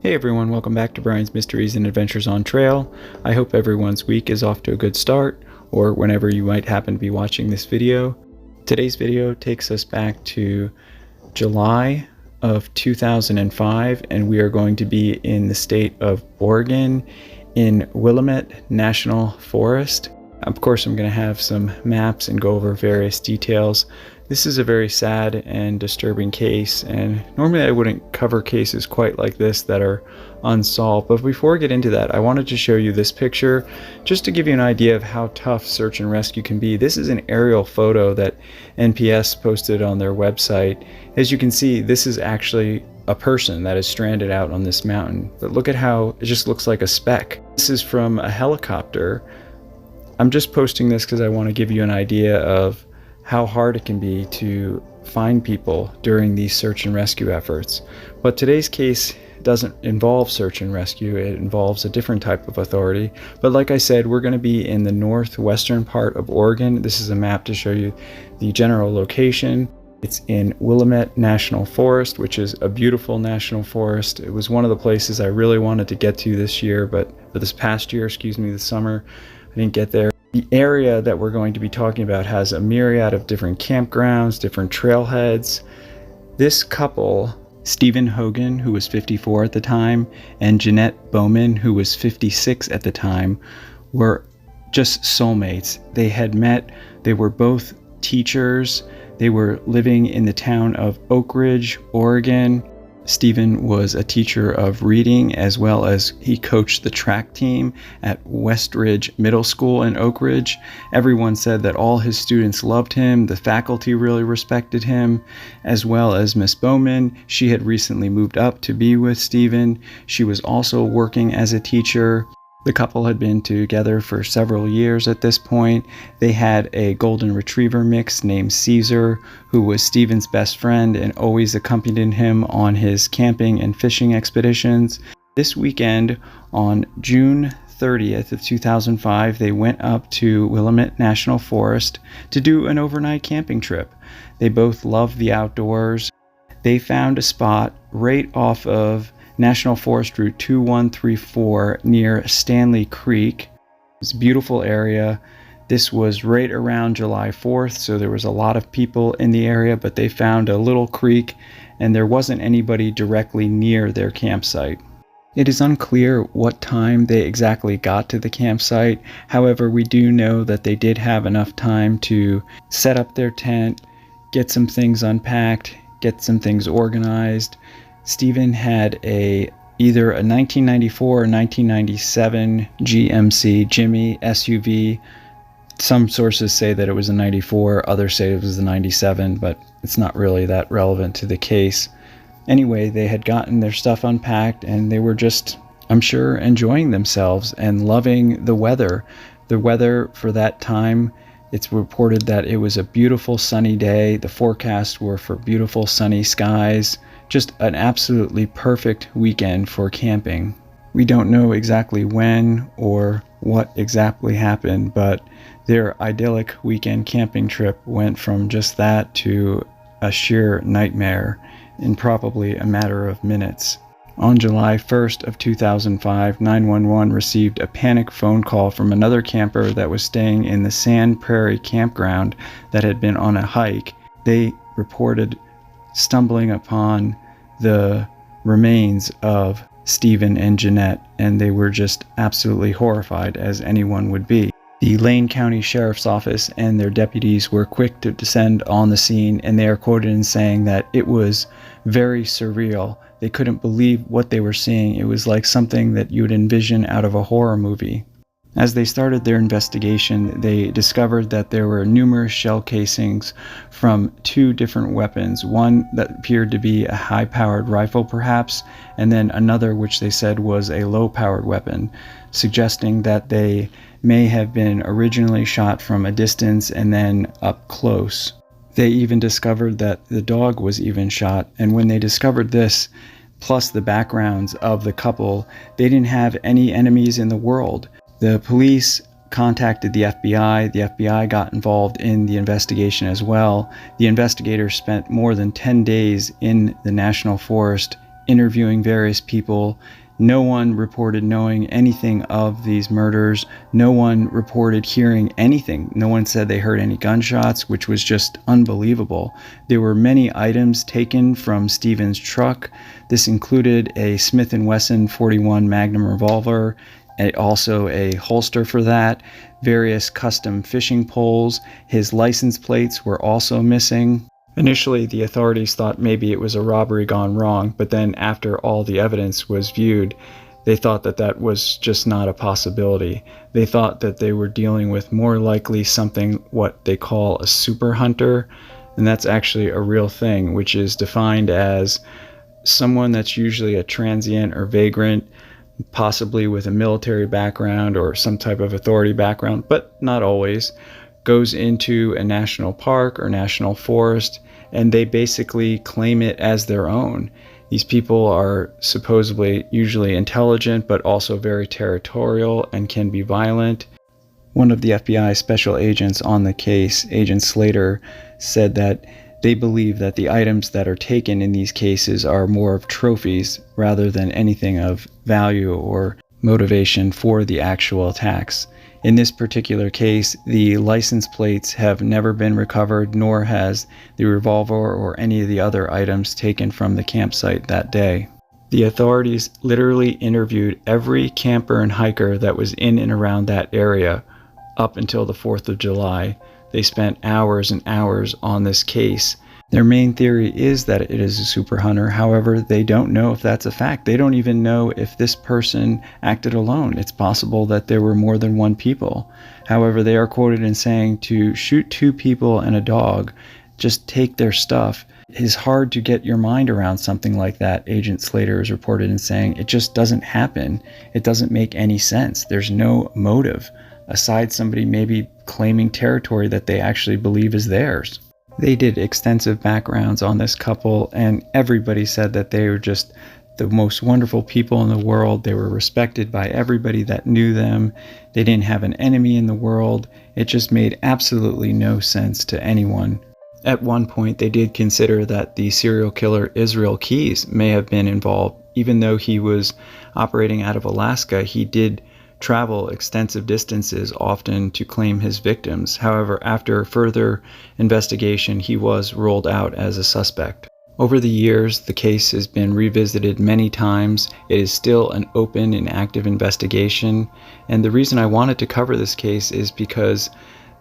Hey everyone, welcome back to Bryan's Mysteries and Adventures on Trail. I hope everyone's week is off to a good start, or whenever you might happen to be watching this video. Today's video takes us back to July of 2005, and we are going to be in the state of Oregon in Willamette National Forest. Of course, I'm going to have some maps and go over various details. This is a very sad and disturbing case, and normally I wouldn't cover cases quite like this that are unsolved, but before I get into that, I wanted to show you this picture just to give you an idea of how tough search and rescue can be. This is an aerial photo that NPS posted on their website. As you can see, this is actually a person that is stranded out on this mountain, but look at how it just looks like a speck. This is from a helicopter. I'm just posting this because I want to give you an idea of how hard it can be to find people during these search and rescue efforts. But today's case doesn't involve search and rescue, it involves a different type of authority. But like I said, we're going to be in the northwestern part of Oregon. This is a map to show you the general location. It's in Willamette National Forest, which is a beautiful national forest. It was one of the places I really wanted to get to this year, this summer, I didn't get there. The area that we're going to be talking about has a myriad of different campgrounds, different trailheads. This couple, Steven Haugen, who was 54 at the time, and Jeanette Bauman, who was 56 at the time, were just soulmates. They had met, they were both teachers, they were living in the town of Oakridge, Oregon. Steven was a teacher of reading, as well as he coached the track team at Westridge Middle School in Oakridge. Everyone said that all his students loved him, the faculty really respected him, as well as Miss Bauman. She had recently moved up to be with Steven. She was also working as a teacher. The couple had been together for several years at this point. They had a golden retriever mix named Ceasar, who was Steven's best friend and always accompanied him on his camping and fishing expeditions. This weekend, on June 30th of 2005, they went up to Willamette National Forest to do an overnight camping trip. They both loved the outdoors. They found a spot right off of National Forest Route 2134 near Stanley Creek. It's a beautiful area. This was right around July 4th, so there was a lot of people in the area, but they found a little creek and there wasn't anybody directly near their campsite. It is unclear what time they exactly got to the campsite. However, we do know that they did have enough time to set up their tent, get some things unpacked, get some things organized. Steven had either a 1994 or 1997 GMC Jimmy SUV. Some sources say that it was a 94, others say it was a 97, but it's not really that relevant to the case. Anyway, they had gotten their stuff unpacked and they were just, I'm sure, enjoying themselves and loving the weather. The weather for that time, it's reported that it was a beautiful sunny day. The forecasts were for beautiful sunny skies. Just an absolutely perfect weekend for camping. We don't know exactly when or what exactly happened, but their idyllic weekend camping trip went from just that to a sheer nightmare in probably a matter of minutes. On July 1st of 2005, 911 received a panic phone call from another camper that was staying in the Sand Prairie campground that had been on a hike. They reported stumbling upon the remains of Steven and Jeanette, and they were just absolutely horrified, as anyone would be. The Lane County Sheriff's Office and their deputies were quick to descend on the scene, and they are quoted in saying that it was very surreal. They couldn't believe what they were seeing. It was like something that you would envision out of a horror movie. As they started their investigation, they discovered that there were numerous shell casings from two different weapons, one that appeared to be a high-powered rifle perhaps, and then another which they said was a low-powered weapon, suggesting that they may have been originally shot from a distance and then up close. They even discovered that the dog was even shot, and when they discovered this, plus the backgrounds of the couple, they didn't have any enemies in the world. The police contacted the FBI. The FBI got involved in the investigation as well. The investigators spent more than 10 days in the National Forest interviewing various people. No one reported knowing anything of these murders. No one reported hearing anything. No one said they heard any gunshots, which was just unbelievable. There were many items taken from Steven's truck. This included a Smith & Wesson 41 Magnum revolver, also a holster for that, various custom fishing poles. His license plates were also missing. Initially, the authorities thought maybe it was a robbery gone wrong, but then after all the evidence was viewed, they thought that that was just not a possibility. They thought that they were dealing with more likely something what they call a super hunter, and that's actually a real thing, which is defined as someone that's usually a transient or vagrant, possibly with a military background or some type of authority background, but not always, goes into a national park or national forest, and they basically claim it as their own. These people are supposedly usually intelligent, but also very territorial and can be violent. One of the FBI special agents on the case, Agent Slater, said that they believe that the items that are taken in these cases are more of trophies rather than anything of value or motivation for the actual attacks. In this particular case, the license plates have never been recovered, nor has the revolver or any of the other items taken from the campsite that day. The authorities literally interviewed every camper and hiker that was in and around that area up until the 4th of July. They spent hours and hours on this case. Their main theory is that it is a super hunter. However, they don't know if that's a fact. They don't even know if this person acted alone. It's possible that there were more than one people. However, they are quoted in saying to shoot 2 people and a dog, just take their stuff. It is hard to get your mind around something like that, Agent Slater is reported in saying. It just doesn't happen. It doesn't make any sense. There's no motive, aside somebody maybe claiming territory that they actually believe is theirs. They did extensive backgrounds on this couple, and everybody said that they were just the most wonderful people in the world. They were respected by everybody that knew them. They didn't have an enemy in the world. It just made absolutely no sense to anyone. At one point, they did consider that the serial killer Israel Keyes may have been involved. Even though he was operating out of Alaska, he did travel extensive distances often to claim his victims. However, after further investigation, he was ruled out as a suspect. Over the years, the case has been revisited many times. It is still an open and active investigation, and the reason I wanted to cover this case is because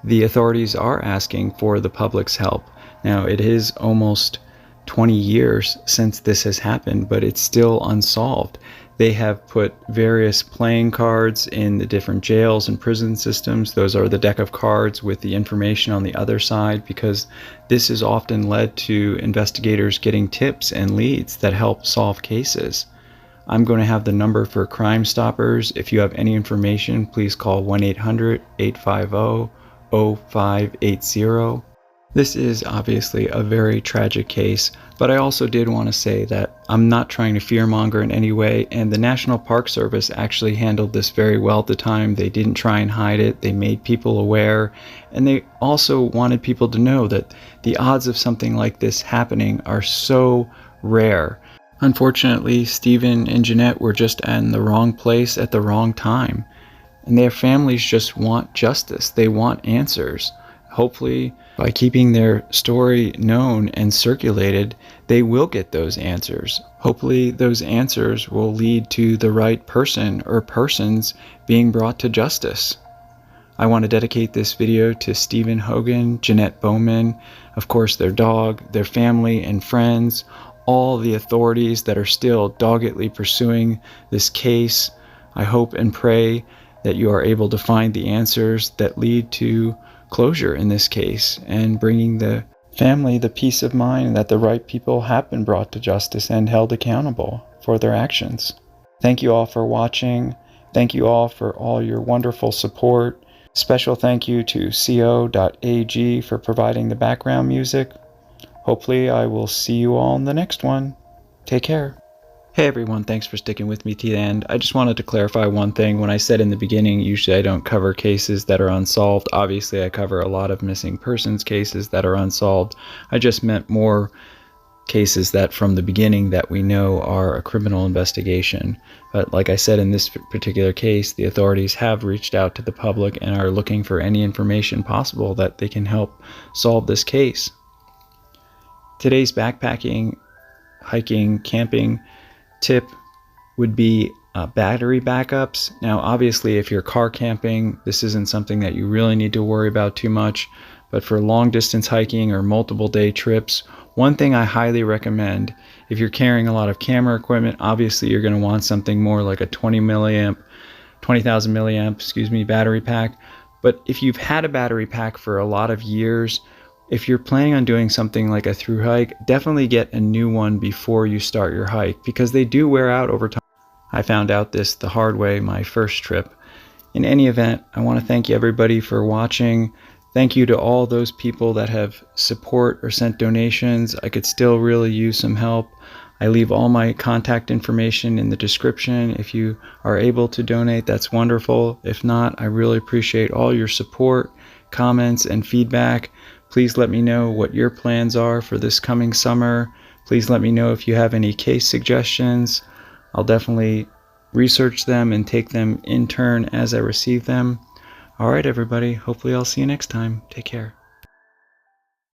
the authorities are asking for the public's help. Now, it is almost 20 years since this has happened, but it's still unsolved. They have put various playing cards in the different jails and prison systems. Those are the deck of cards with the information on the other side, because this has often led to investigators getting tips and leads that help solve cases. I'm going to have the number for Crime Stoppers. If you have any information, please call 1-800-850-0580. This is obviously a very tragic case, but I also did want to say that I'm not trying to fearmonger in any way, and the National Park Service actually handled this very well at the time. They didn't try and hide it. They made people aware, and they also wanted people to know that the odds of something like this happening are so rare. Unfortunately, Steven and Jeanette were just in the wrong place at the wrong time, and their families just want justice. They want answers. Hopefully, by keeping their story known and circulated, they will get those answers. Hopefully, those answers will lead to the right person or persons being brought to justice. I want to dedicate this video to Steven Haugen, Jeanette Bauman, of course their dog, their family and friends, all the authorities that are still doggedly pursuing this case. I hope and pray that you are able to find the answers that lead to closure in this case, and bringing the family the peace of mind that the right people have been brought to justice and held accountable for their actions. Thank you all for watching. Thank you all for all your wonderful support. Special thank you to co.ag for providing the background music. Hopefully I will see you all in the next one. Take care. Hey everyone, thanks for sticking with me to the end. I just wanted to clarify one thing. When I said in the beginning, usually I don't cover cases that are unsolved. Obviously I cover a lot of missing persons cases that are unsolved. I just meant more cases that from the beginning that we know are a criminal investigation. But like I said, in this particular case, the authorities have reached out to the public and are looking for any information possible that they can help solve this case. Today's backpacking, hiking, camping tip would be battery backups. Now, obviously, if you're car camping, this isn't something that you really need to worry about too much. But for long distance hiking or multiple day trips, one thing I highly recommend, if you're carrying a lot of camera equipment, obviously you're going to want something more like a 20,000 milliamp, battery pack. But if you've had a battery pack for a lot of years, if you're planning on doing something like a through hike, definitely get a new one before you start your hike, because they do wear out over time. I found out this the hard way my first trip. In any event, I want to thank you everybody for watching. Thank you to all those people that have support or sent donations. I could still really use some help. I leave all my contact information in the description. If you are able to donate, that's wonderful. If not, I really appreciate all your support, comments, and feedback. Please let me know what your plans are for this coming summer. Please let me know if you have any case suggestions. I'll definitely research them and take them in turn as I receive them. All right, everybody. Hopefully I'll see you next time. Take care.